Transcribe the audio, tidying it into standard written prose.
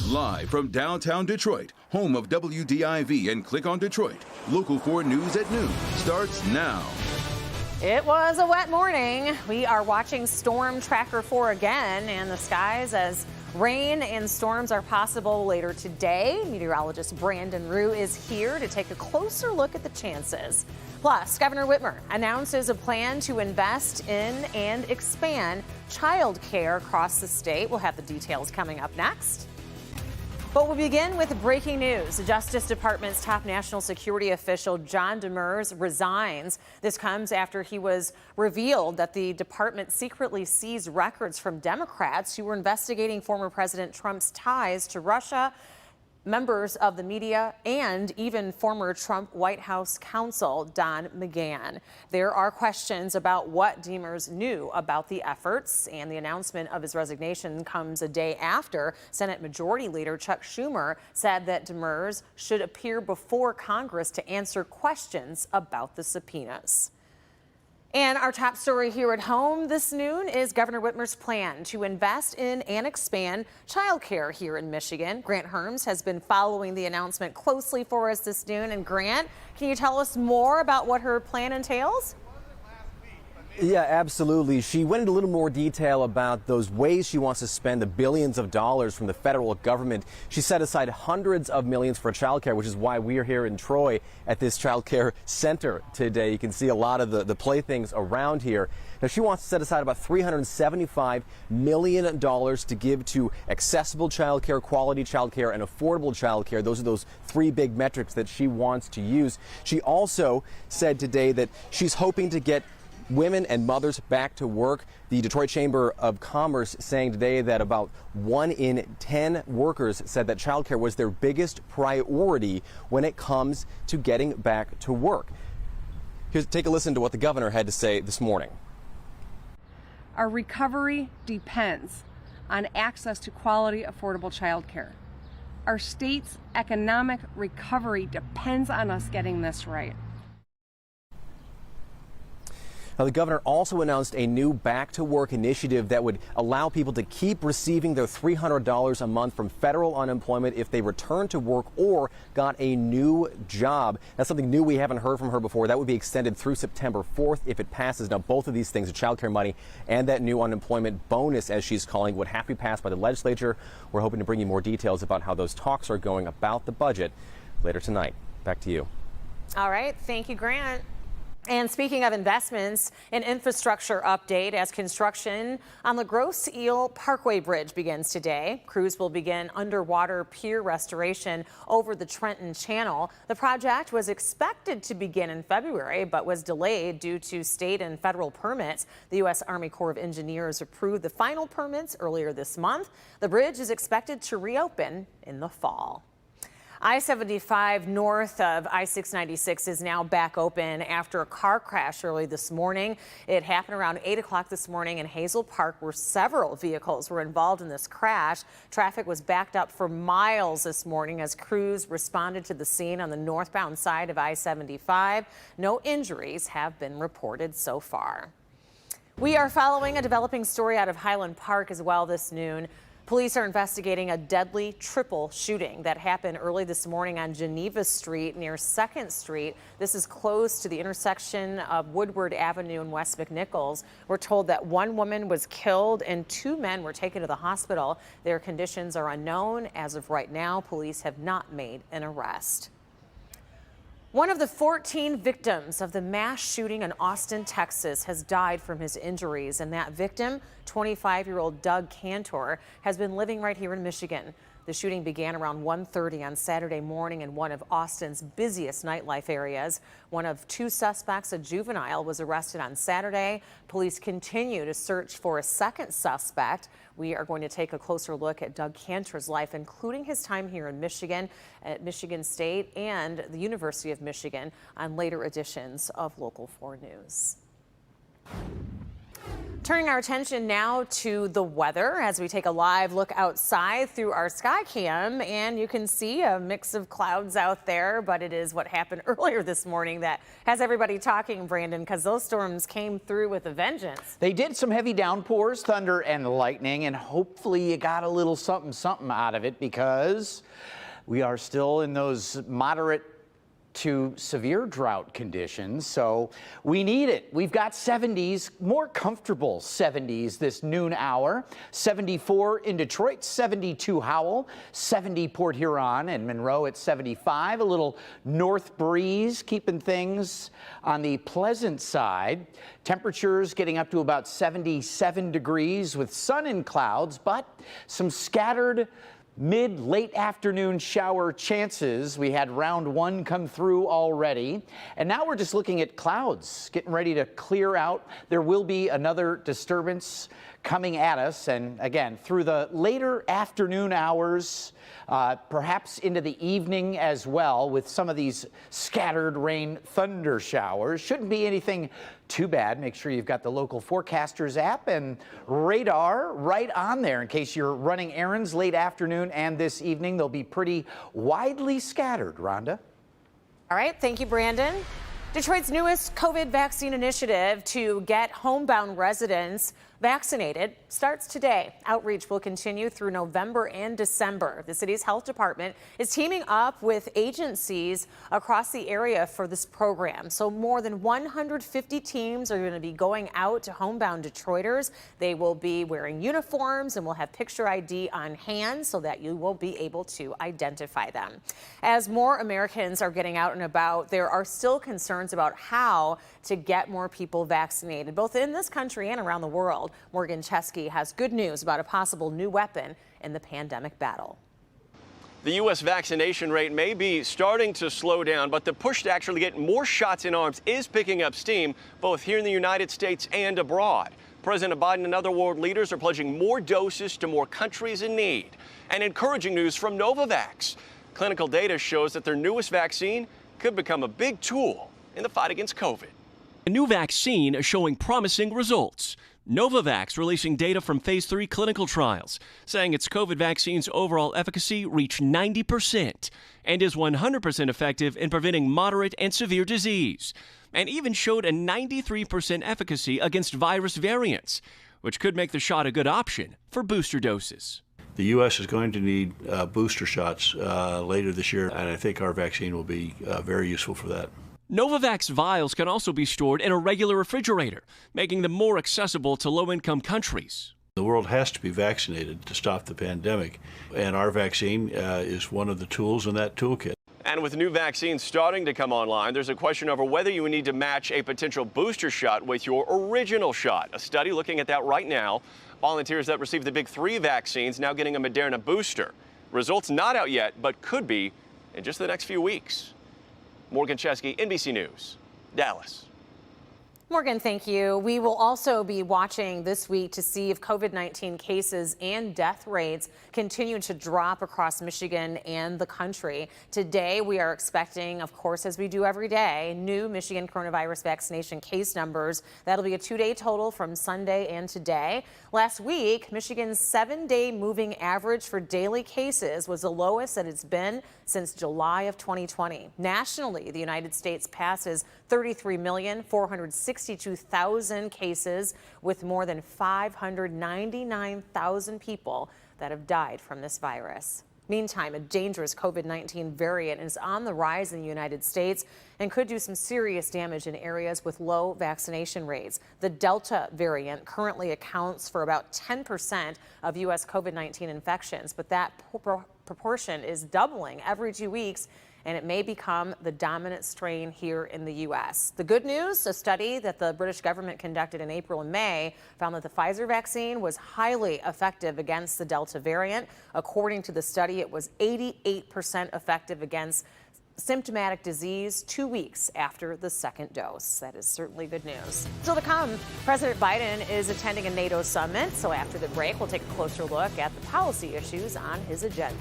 Live from downtown Detroit, home of WDIV and Click on Detroit, Local 4 News at noon starts now. It was a wet morning. We are watching Storm Tracker 4 again in the skies as rain and storms are possible later today. Meteorologist Brandon Rue is here to take a closer look at the chances. Plus, Governor Whitmer announces a plan to invest in and expand child care across the state. We'll have the details coming up next. But we'll begin with breaking news. The Justice Department's top national security official, John Demers, resigns. This comes after he was revealed that the department secretly seized records from Democrats who were investigating former President Trump's ties to Russia, members of the media, and even former Trump White House counsel Don McGahn. There are questions about what Demers knew about the efforts, and the announcement of his resignation comes a day after Senate Majority Leader Chuck Schumer said that Demers should appear before Congress to answer questions about the subpoenas. And our top story here at home this noon is Governor Whitmer's plan to invest in and expand child care here in Michigan. Grant Herms has been following the announcement closely for us this noon. And Grant, can you tell us more about what her plan entails? Yeah, absolutely. She went into a little more detail about those ways she wants to spend the billions of dollars from the federal government. She set aside hundreds of millions for childcare, which is why we are here in Troy at this childcare center today. You can see a lot of the playthings around here. Now, she wants to set aside about $375 million to give to accessible childcare, quality childcare, and affordable childcare. Those are those three big metrics that she wants to use. She also said today that she's hoping to get women and mothers back to work. The Detroit Chamber of Commerce saying today that about 1 in 10 workers said that childcare was their biggest priority when it comes to getting back to work. Take a listen to what the governor had to say this morning. Our recovery depends on access to quality, affordable childcare. Our state's economic recovery depends on us getting this right. Now, the governor also announced a new back-to-work initiative that would allow people to keep receiving their $300 a month from federal unemployment if they return to work or got a new job. That's something new we haven't heard from her before. That would be extended through September 4th if it passes. Now, both of these things, the child care money and that new unemployment bonus, as she's calling, would have to be passed by the legislature. We're hoping to bring you more details about how those talks are going about the budget later tonight. Back to you. All right. Thank you, Grant. And speaking of investments, an infrastructure update as construction on the Grosse Ile Parkway Bridge begins today. Crews will begin underwater pier restoration over the Trenton Channel. The project was expected to begin in February, but was delayed due to state and federal permits. The U.S. Army Corps of Engineers approved the final permits earlier this month. The bridge is expected to reopen in the fall. I-75 north of I-696 is now back open after a car crash early this morning. It happened around 8 o'clock this morning in Hazel Park, where several vehicles were involved in this crash. Traffic was backed up for miles this morning as crews responded to the scene on the northbound side of I-75. No injuries have been reported so far. We are following a developing story out of Highland Park as well this noon. Police are investigating a deadly triple shooting that happened early this morning on Geneva Street near 2nd Street. This is close to the intersection of Woodward Avenue and West McNichols. We're told that one woman was killed and 2 men were taken to the hospital. Their conditions are unknown. As of right now, police have not made an arrest. One of the 14 victims of the mass shooting in Austin, Texas, has died from his injuries, and that victim, 25-year-old Doug Cantor, has been living right here in Michigan. The shooting began around 1:30 on Saturday morning in one of Austin's busiest nightlife areas. One of 2 suspects, a juvenile, was arrested on Saturday. Police continue to search for a second suspect. We are going to take a closer look at Doug Cantor's life, including his time here in Michigan, at Michigan State and the University of Michigan, on later editions of Local 4 News. Turning our attention now to the weather as we take a live look outside through our sky cam, and you can see a mix of clouds out there, but it is what happened earlier this morning that has everybody talking, Brandon, because those storms came through with a vengeance. They did. Some heavy downpours, thunder and lightning, and hopefully you got a little something out of it, because we are still in those moderate to severe drought conditions, so we need it. We've got 70s, more comfortable 70s this noon hour. 74 in Detroit, 72 Howell, 70 Port Huron and Monroe at 75. A little north breeze keeping things on the pleasant side. Temperatures getting up to about 77 degrees with sun and clouds, but some scattered mid-late afternoon shower chances. We had round one come through already, and now we're just looking at clouds getting ready to clear out. There will be another disturbance coming at us, and again through the later afternoon hours, perhaps into the evening as well, with some of these scattered rain thunder showers. Shouldn't be anything too bad. Make sure you've got the local forecasters app and radar right on there in case you're running errands late afternoon and this evening. They'll be pretty widely scattered. Rhonda? All right, thank you, Brandon. Detroit's newest COVID vaccine initiative to get homebound residents vaccinated starts today. Outreach will continue through November and December. The city's health department is teaming up with agencies across the area for this program. So more than 150 teams are going to be going out to homebound Detroiters. They will be wearing uniforms and will have picture ID on hand so that you will be able to identify them. As more Americans are getting out and about, there are still concerns about how to get more people vaccinated, both in this country and around the world. Morgan Chesky has good news about a possible new weapon in the pandemic battle. The U.S. vaccination rate may be starting to slow down, but the push to actually get more shots in arms is picking up steam, both here in the United States and abroad. President Biden and other world leaders are pledging more doses to more countries in need. And encouraging news from Novavax. Clinical data shows that their newest vaccine could become a big tool in the fight against COVID. A new vaccine is showing promising results. Novavax releasing data from phase 3 clinical trials, saying its COVID vaccine's overall efficacy reached 90% and is 100% effective in preventing moderate and severe disease, and even showed a 93% efficacy against virus variants, which could make the shot a good option for booster doses. The U.S. is going to need booster shots later this year, and I think our vaccine will be very useful for that. Novavax vials can also be stored in a regular refrigerator, making them more accessible to low-income countries. The world has to be vaccinated to stop the pandemic, and our vaccine is one of the tools in that toolkit. And with new vaccines starting to come online, there's a question over whether you would need to match a potential booster shot with your original shot. A study looking at that right now. Volunteers that received the big 3 vaccines now getting a Moderna booster. Results not out yet, but could be in just the next few weeks. Morgan Chesky, NBC News, Dallas. Morgan, thank you. We will also be watching this week to see if COVID-19 cases and death rates continue to drop across Michigan and the country. Today, we are expecting, of course, as we do every day, new Michigan coronavirus vaccination case numbers. That'll be a 2-day total from Sunday and today. Last week, Michigan's 7-day moving average for daily cases was the lowest that it's been since July of 2020. Nationally, the United States passes 33,462,000 cases, with more than 599,000 people that have died from this virus. Meantime, a dangerous COVID-19 variant is on the rise in the United States and could do some serious damage in areas with low vaccination rates. The Delta variant currently accounts for about 10% of U.S. COVID-19 infections, but that proportion is doubling every 2 weeks, and it may become the dominant strain here in the U.S. The good news, a study that the British government conducted in April and May found that the Pfizer vaccine was highly effective against the Delta variant. According to the study, it was 88% effective against symptomatic disease 2 weeks after the second dose. That is certainly good news. Still to come, President Biden is attending a NATO summit. So after the break, we'll take a closer look at the policy issues on his agenda.